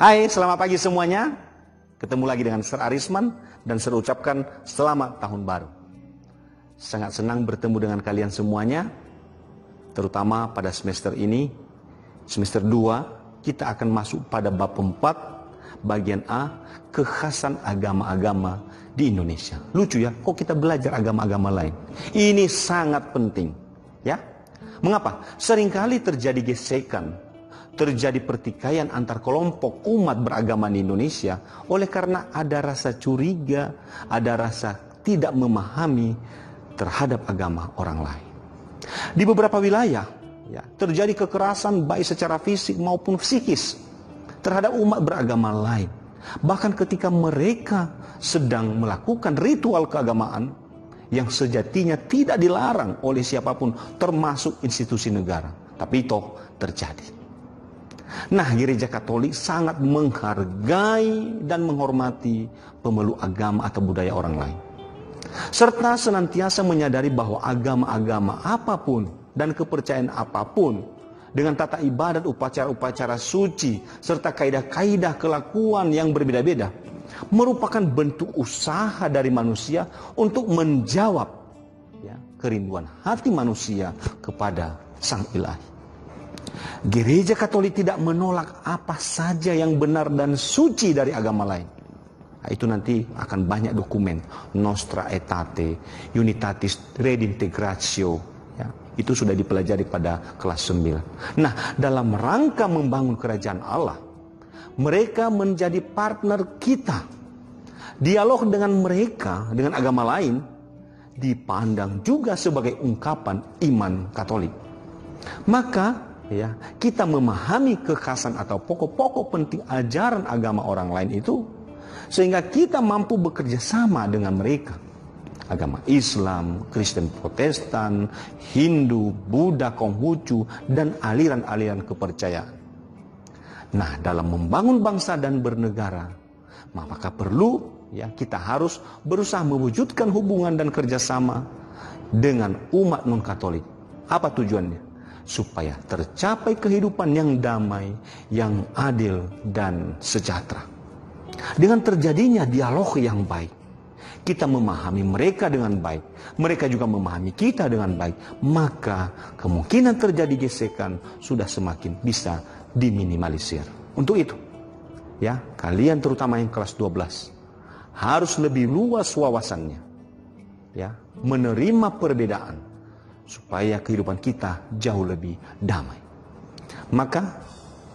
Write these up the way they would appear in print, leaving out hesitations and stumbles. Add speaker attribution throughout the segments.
Speaker 1: Hai, selamat pagi semuanya. Ketemu lagi dengan Sir Arisman dan Sir ucapkan selamat tahun baru. Sangat senang bertemu dengan kalian semuanya, terutama pada semester ini, semester 2, kita akan masuk pada bab 4, bagian A, kekhasan agama-agama di Indonesia. Lucu ya, kok kita belajar agama-agama lain? Ini sangat penting, ya. Mengapa? Seringkali terjadi gesekan, terjadi pertikaian antar kelompok umat beragama di Indonesia oleh karena ada rasa curiga, ada rasa tidak memahami terhadap agama orang lain. Di beberapa wilayah ya, terjadi kekerasan baik secara fisik maupun psikis terhadap umat beragama lain. Bahkan ketika mereka sedang melakukan ritual keagamaan yang sejatinya tidak dilarang oleh siapapun termasuk institusi negara, tapi itu terjadi. Nah, Gereja Katolik sangat menghargai dan menghormati pemeluk agama atau budaya orang lain, serta senantiasa menyadari bahwa agama-agama apapun dan kepercayaan apapun dengan tata ibadat, upacara-upacara suci, serta kaidah-kaidah kelakuan yang berbeda-beda merupakan bentuk usaha dari manusia untuk menjawab ya, kerinduan hati manusia kepada Sang Ilahi. Gereja Katolik tidak menolak apa saja yang benar dan suci dari agama lain. Nah, itu nanti akan banyak dokumen, Nostra Aetate, Unitatis Redintegratio, ya, itu sudah dipelajari pada kelas 9. Nah, dalam rangka membangun kerajaan Allah, mereka menjadi partner kita. Dialog dengan mereka, dengan agama lain, dipandang juga sebagai ungkapan iman Katolik. Maka ya, kita memahami kekhasan atau pokok-pokok penting ajaran agama orang lain itu, sehingga kita mampu bekerja sama dengan mereka. Agama Islam, Kristen Protestan, Hindu, Buddha, Konghucu, dan aliran-aliran kepercayaan. Nah, dalam membangun bangsa dan bernegara, maka perlu ya kita harus berusaha mewujudkan hubungan dan kerjasama dengan umat non-Katolik. Apa tujuannya? Supaya tercapai kehidupan yang damai, yang adil dan sejahtera. Dengan terjadinya dialog yang baik, kita memahami mereka dengan baik, mereka juga memahami kita dengan baik, maka kemungkinan terjadi gesekan sudah semakin bisa diminimalisir. Untuk itu, ya, kalian terutama yang kelas 12 harus lebih luas wawasannya, ya, menerima perbedaan supaya kehidupan kita jauh lebih damai. Maka,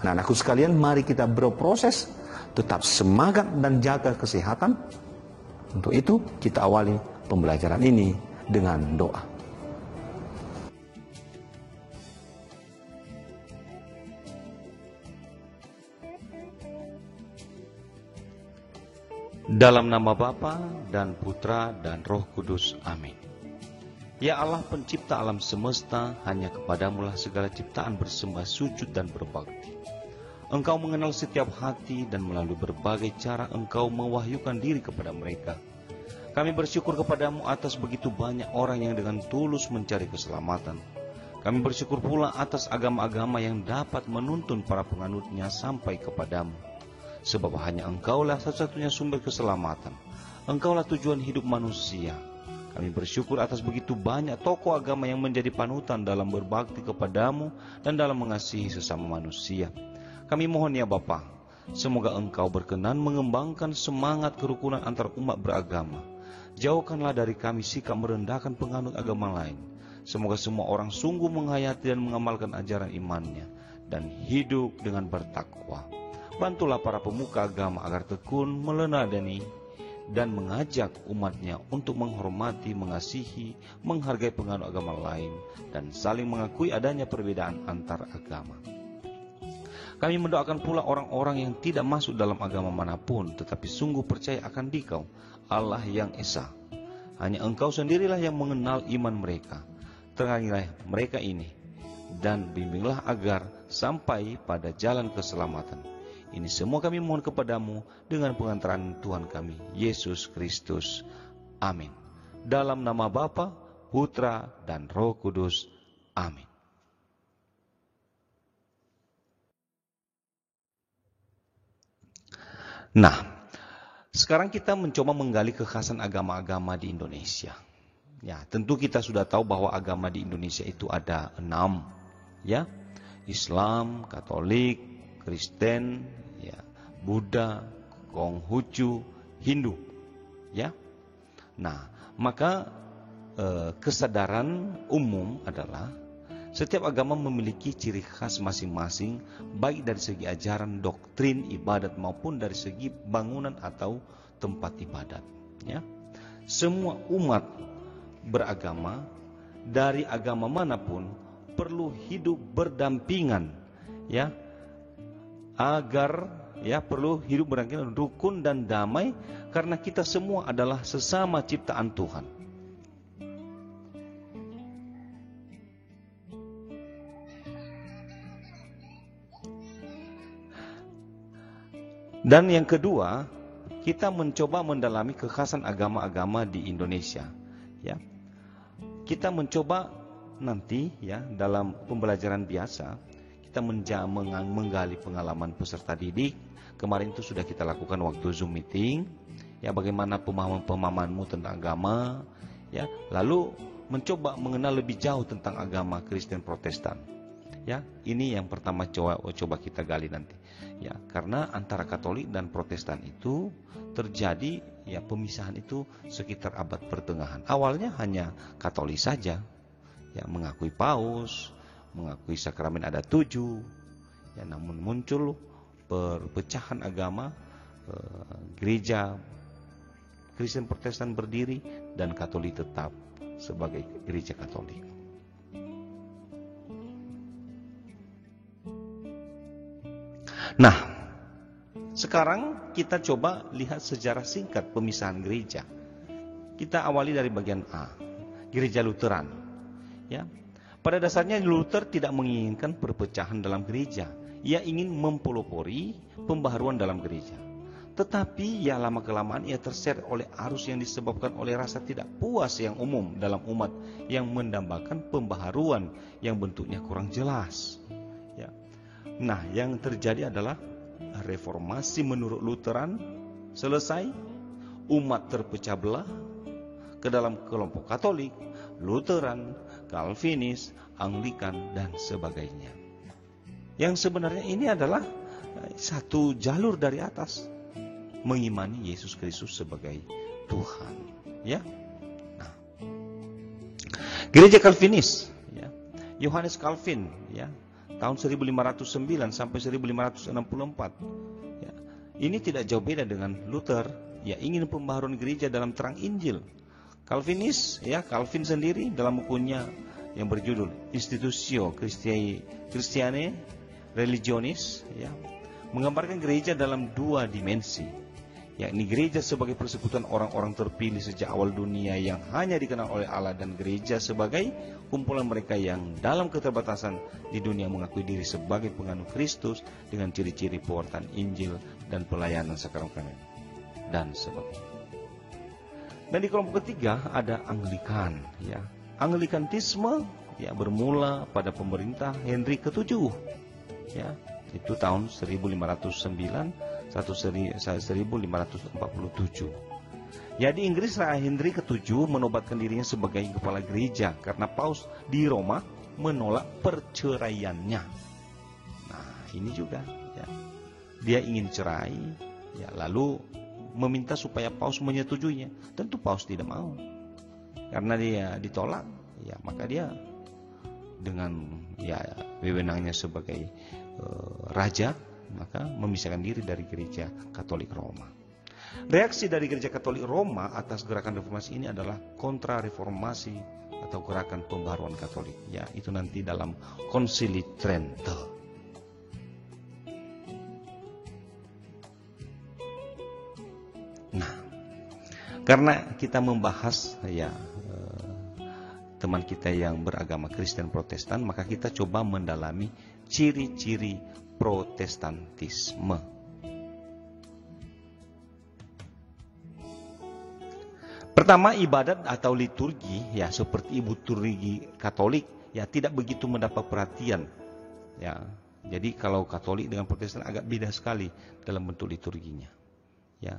Speaker 1: anak-anakku sekalian, mari kita berproses, tetap semangat dan jaga kesehatan. Untuk itu, kita awali pembelajaran ini dengan doa.
Speaker 2: Dalam nama Bapa dan Putra dan Roh Kudus. Amin. Ya Allah pencipta alam semesta, hanya kepadamulah segala ciptaan bersembah sujud dan berbakti. Engkau mengenal setiap hati dan melalui berbagai cara Engkau mewahyukan diri kepada mereka. Kami bersyukur kepadamu atas begitu banyak orang yang dengan tulus mencari keselamatan. Kami bersyukur pula atas agama-agama yang dapat menuntun para penganutnya sampai kepadamu. Sebab hanya Engkaulah satu-satunya sumber keselamatan. Engkaulah tujuan hidup manusia. Kami bersyukur atas begitu banyak tokoh agama yang menjadi panutan dalam berbakti kepadamu dan dalam mengasihi sesama manusia. Kami mohon ya Bapa, semoga Engkau berkenan mengembangkan semangat kerukunan antar umat beragama. Jauhkanlah dari kami sikap merendahkan penganut agama lain. Semoga semua orang sungguh menghayati dan mengamalkan ajaran imannya dan hidup dengan bertakwa. Bantulah para pemuka agama agar tekun meneladani dan mengajak umatnya untuk menghormati, mengasihi, menghargai penganut agama lain, dan saling mengakui adanya perbedaan antar agama. Kami mendoakan pula orang-orang yang tidak masuk dalam agama manapun, tetapi sungguh percaya akan Dikau, Allah yang Esa. Hanya Engkau sendirilah yang mengenal iman mereka. Terangilah mereka ini, dan bimbinglah agar sampai pada jalan keselamatan. Ini semua kami mohon kepadamu dengan pengantaran Tuhan kami, Yesus Kristus. Amin. Dalam nama Bapa, Putra, dan Roh Kudus. Amin. Nah, sekarang kita mencoba menggali kekhasan agama-agama di Indonesia. Ya, tentu kita sudah tahu bahwa agama di Indonesia itu ada 6, ya, Islam, Katolik, Kristen, ya, Buddha, Konghucu, Hindu, ya. Nah, maka kesadaran umum adalah setiap agama memiliki ciri khas masing-masing, baik dari segi ajaran, doktrin, ibadat maupun dari segi bangunan atau tempat ibadat. Ya, semua umat beragama dari agama manapun perlu hidup berdampingan, ya, agar perlu hidup berdampingan, rukun dan damai, karena kita semua adalah sesama ciptaan Tuhan. Dan yang kedua, kita mencoba mendalami kekhasan agama-agama di Indonesia. Ya, kita mencoba nanti, ya, dalam pembelajaran biasa kita menggali pengalaman peserta didik. Kemarin itu sudah kita lakukan waktu Zoom meeting. Ya, bagaimana pemahamanmu tentang agama. Ya, lalu mencoba mengenal lebih jauh tentang agama Kristen Protestan. Ya, ini yang pertama coba kita gali nanti. Ya, karena antara Katolik dan Protestan itu terjadi, ya, pemisahan itu sekitar abad pertengahan. Awalnya hanya Katolik saja, ya, mengakui Paus, mengakui sakramen ada 7. Ya, namun muncul perpecahan agama, gereja Kristen Protestan berdiri dan Katolik tetap sebagai gereja Katolik. Nah, sekarang kita coba lihat sejarah singkat pemisahan gereja. Kita awali dari bagian A, gereja Lutheran. Ya, pada dasarnya Luther tidak menginginkan perpecahan dalam gereja. Ia ingin mempelopori pembaharuan dalam gereja. Tetapi ya lama-kelamaan ia terseret oleh arus yang disebabkan oleh rasa tidak puas yang umum dalam umat yang mendambakan pembaharuan yang bentuknya kurang jelas. Ya. Nah, yang terjadi adalah reformasi menurut Lutheran selesai, umat terpecah belah ke dalam kelompok Katolik, Lutheran, Calvinis, Anglikan, dan sebagainya. Yang sebenarnya ini adalah satu jalur dari atas, mengimani Yesus Kristus sebagai Tuhan. Ya. Nah, gereja Calvinis, ya, Yohanes Calvin, ya, tahun 1509 sampai 1564. Ya, ini tidak jauh beda dengan Luther. Ya, ingin pembaharuan gereja dalam terang Injil. Calvinis, ya, Calvin sendiri dalam bukunya yang berjudul Institutio Christianae Religionis, ya, menggambarkan gereja dalam 2 dimensi, yakni gereja sebagai persekutuan orang-orang terpilih sejak awal dunia yang hanya dikenal oleh Allah, dan gereja sebagai kumpulan mereka yang dalam keterbatasan di dunia mengakui diri sebagai penganut Kristus dengan ciri-ciri pewartaan Injil dan pelayanan sakramen dan sebagainya. Dan di kelompok ketiga ada Anglikan, ya. Anglikantisme, ya, bermula pada pemerintah Henry ke-7, ya, itu tahun 1509 1547. Ya, di Inggris Raja Henry ke-7 menobatkan dirinya sebagai kepala gereja karena Paus di Roma menolak perceraiannya. Nah, ini juga, ya, dia ingin cerai, ya, lalu meminta supaya Paus menyetujuinya. Tentu Paus tidak mau. Karena dia ditolak, ya, maka dia dengan, ya, wewenangnya sebagai raja, maka memisahkan diri dari gereja Katolik Roma. Reaksi dari gereja Katolik Roma atas gerakan reformasi ini adalah kontra-reformasi atau gerakan pembaharuan Katolik. Ya, itu nanti dalam Konsili Trento. Nah, karena kita membahas, ya, teman kita yang beragama Kristen Protestan, maka kita coba mendalami ciri-ciri Protestantisme. Pertama, ibadat atau liturgi, ya, seperti liturgi Katolik, ya, tidak begitu mendapat perhatian, ya. Jadi kalau Katolik dengan Protestan agak beda sekali dalam bentuk liturginya. Ya,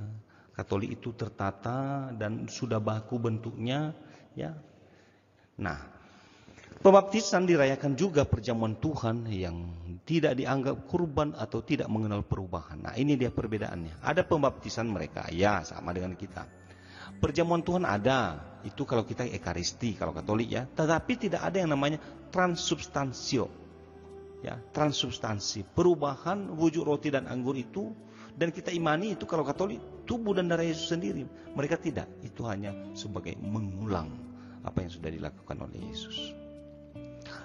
Speaker 2: Katolik itu tertata dan sudah baku bentuknya, ya. Nah, pembaptisan dirayakan juga perjamuan Tuhan yang tidak dianggap kurban atau tidak mengenal perubahan. Nah, ini dia perbedaannya. Ada pembaptisan mereka, ya sama dengan kita. Perjamuan Tuhan ada, itu kalau kita ekaristi, kalau Katolik ya. Tetapi tidak ada yang namanya transubstansio. Ya, transubstansi, perubahan wujud roti dan anggur itu, dan kita imani itu kalau Katolik tubuh dan darah Yesus sendiri. Mereka tidak, itu hanya sebagai mengulang apa yang sudah dilakukan oleh Yesus.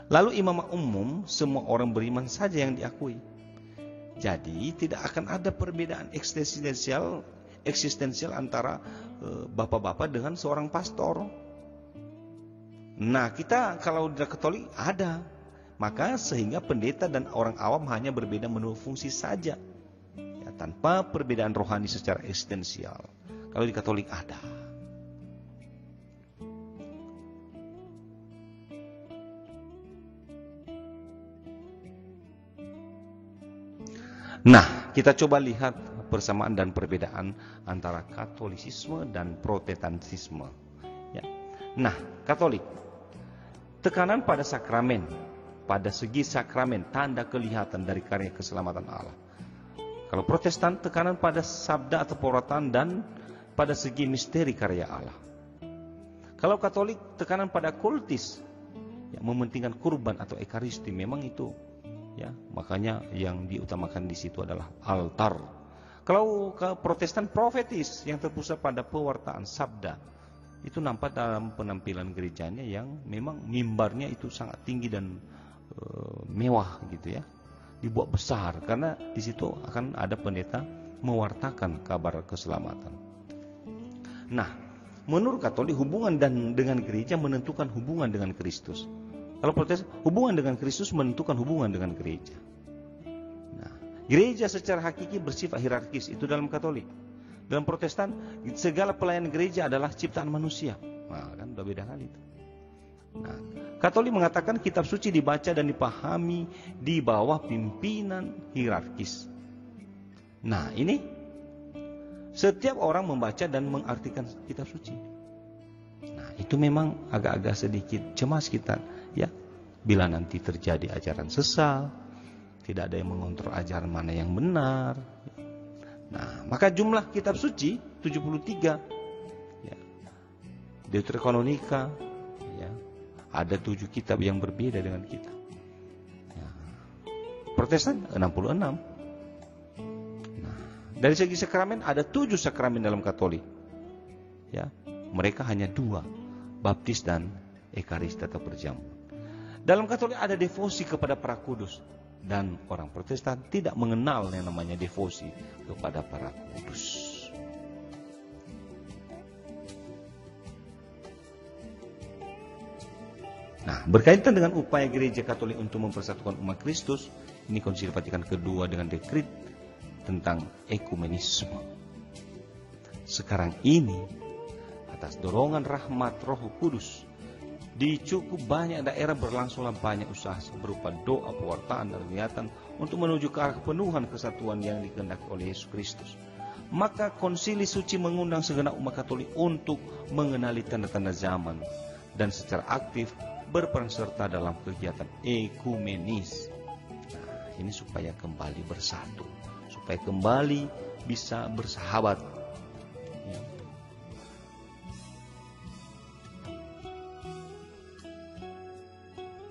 Speaker 2: Lalu imam umum, semua orang beriman saja yang diakui. Jadi tidak akan ada perbedaan eksistensial antara bapak-bapak dengan seorang pastor. Nah, kita kalau di Katolik ada, maka sehingga pendeta dan orang awam hanya berbeda menurut fungsi saja, ya, tanpa perbedaan rohani secara eksistensial. Kalau di Katolik ada. Nah, kita coba lihat persamaan dan perbedaan antara Katolisisme dan Protestantisme. Ya. Nah, Katolik, tekanan pada sakramen, pada segi sakramen, tanda kelihatan dari karya keselamatan Allah. Kalau Protestan, tekanan pada sabda atau pewartaan dan pada segi misteri karya Allah. Kalau Katolik, tekanan pada kultis, ya, mementingkan kurban atau ekaristi, memang itu. Ya, makanya yang diutamakan di situ adalah altar. Kalau ke Protestan, profetis yang terpusat pada pewartaan sabda. Itu nampak dalam penampilan gerejanya yang memang mimbarnya itu sangat tinggi dan mewah gitu ya. Dibuat besar karena di situ akan ada pendeta mewartakan kabar keselamatan. Nah, menurut Katolik hubungan dengan gereja menentukan hubungan dengan Kristus. Kalau Protestan, hubungan dengan Kristus menentukan hubungan dengan gereja. Nah, gereja secara hakiki bersifat hierarkis, itu dalam Katolik. Dalam Protestan, segala pelayanan gereja adalah ciptaan manusia. Nah, kan udah beda kali itu. Nah, Katolik mengatakan kitab suci dibaca dan dipahami di bawah pimpinan hierarkis. Nah, ini setiap orang membaca dan mengartikan kitab suci. Nah, itu memang agak-agak sedikit cemas kita, ya. Bila nanti terjadi ajaran sesat, tidak ada yang mengontrol ajaran mana yang benar. Nah, maka jumlah kitab suci 73. Ya. Deuterokanonika, ya. Ada 7 kitab yang berbeda dengan kita. Ya. Protestan 66. Nah, dari segi sakramen ada 7 sakramen dalam Katolik. Ya, mereka hanya 2, baptis dan ekaristi atau perjamuan. Dalam Katolik ada devosi kepada para kudus, dan orang Protestan tidak mengenal yang namanya devosi kepada para kudus. Nah, berkaitan dengan upaya gereja Katolik untuk mempersatukan umat Kristus, ini Konsili Vatikan kedua dengan dekrit tentang ekumenisme. Sekarang ini, atas dorongan rahmat Roh Kudus, di cukup banyak daerah berlangsunglah banyak usaha berupa doa, pewartaan, dan kegiatan untuk menuju ke arah kepenuhan kesatuan yang dikehendaki oleh Yesus Kristus. Maka Konsili Suci mengundang segenap umat Katolik untuk mengenali tanda-tanda zaman dan secara aktif berperan serta dalam kegiatan ekumenis. Nah, ini supaya kembali bersatu, supaya kembali bisa bersahabat. Ya.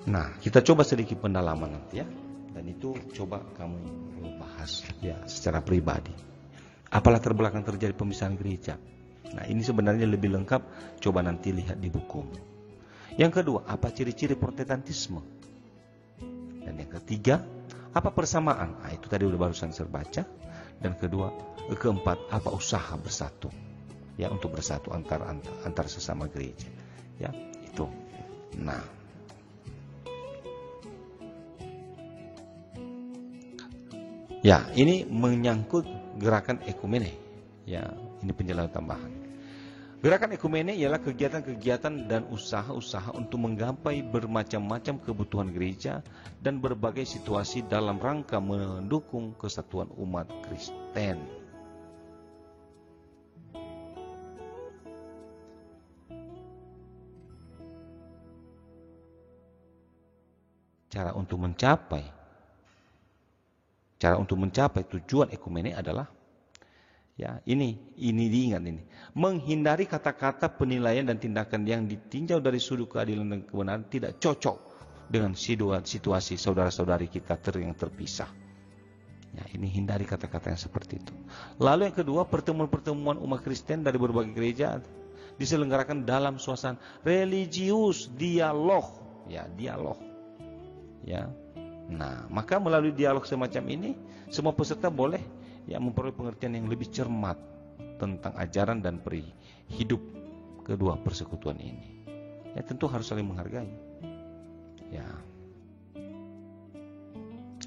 Speaker 2: Nah, kita coba sedikit pendalaman nanti ya. Dan itu coba kamu bahas ya secara pribadi. Apalah terbelakang terjadi pemisahan gereja. Nah, ini sebenarnya lebih lengkap, coba nanti lihat di buku. Yang kedua, apa ciri-ciri Protestantisme? Dan yang ketiga, apa persamaan? Nah, itu tadi udah barusan saya baca. Dan keempat, apa usaha bersatu? Ya, untuk bersatu antar sesama gereja. Ya, itu. Nah, ya, ini menyangkut gerakan ekumene. Ya, ini penjelasan tambahan. Gerakan ekumene ialah kegiatan-kegiatan dan usaha-usaha untuk menggapai bermacam-macam kebutuhan gereja dan berbagai situasi dalam rangka mendukung kesatuan umat Kristen. cara untuk mencapai tujuan ekumene adalah ini diingat ini. Menghindari kata-kata, penilaian dan tindakan yang ditinjau dari sudut keadilan dan kebenaran tidak cocok dengan situasi saudara-saudari kita yang terpisah. Ini hindari kata-kata yang seperti itu. Lalu yang kedua, pertemuan-pertemuan umat Kristen dari berbagai gereja diselenggarakan dalam suasana religius, dialog. Nah, maka melalui dialog semacam ini, semua peserta boleh memperoleh pengertian yang lebih cermat tentang ajaran dan peri hidup kedua persekutuan ini. Tentu harus saling menghargai.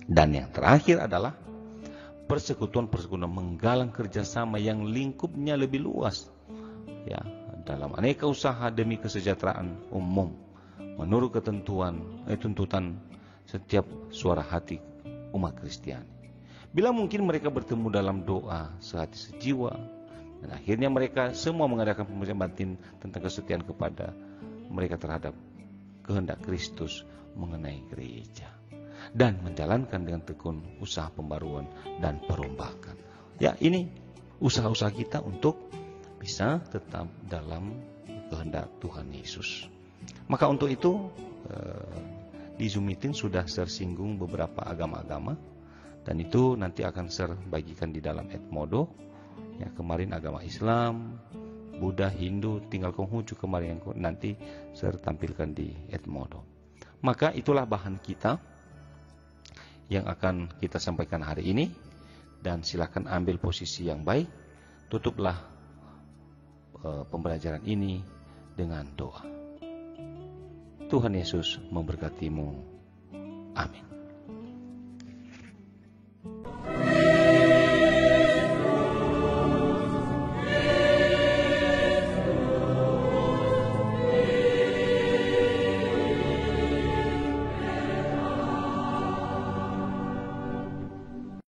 Speaker 2: Dan yang terakhir adalah persekutuan-persekutuan menggalang kerjasama yang lingkupnya lebih luas, dalam aneka usaha demi kesejahteraan umum, menurut tuntutan setiap suara hati umat Kristiani. Bila mungkin mereka bertemu dalam doa sehati sejiwa, dan akhirnya mereka semua mengadakan pemujaan batin tentang kesetiaan kepada mereka terhadap kehendak Kristus mengenai gereja, dan menjalankan dengan tekun usaha pembaruan dan perombakan. Ini usaha-usaha kita untuk bisa tetap dalam kehendak Tuhan Yesus. Maka untuk itu di Zoom meeting sudah tersinggung beberapa agama-agama, dan itu nanti akan saya bagikan di dalam Edmodo. Kemarin agama Islam, Buddha, Hindu, tinggal Konghucu kemarin yang nanti saya tampilkan di Edmodo. Maka itulah bahan kita yang akan kita sampaikan hari ini, dan silakan ambil posisi yang baik. Tutuplah pembelajaran ini dengan doa. Tuhan Yesus memberkatimu. Amin.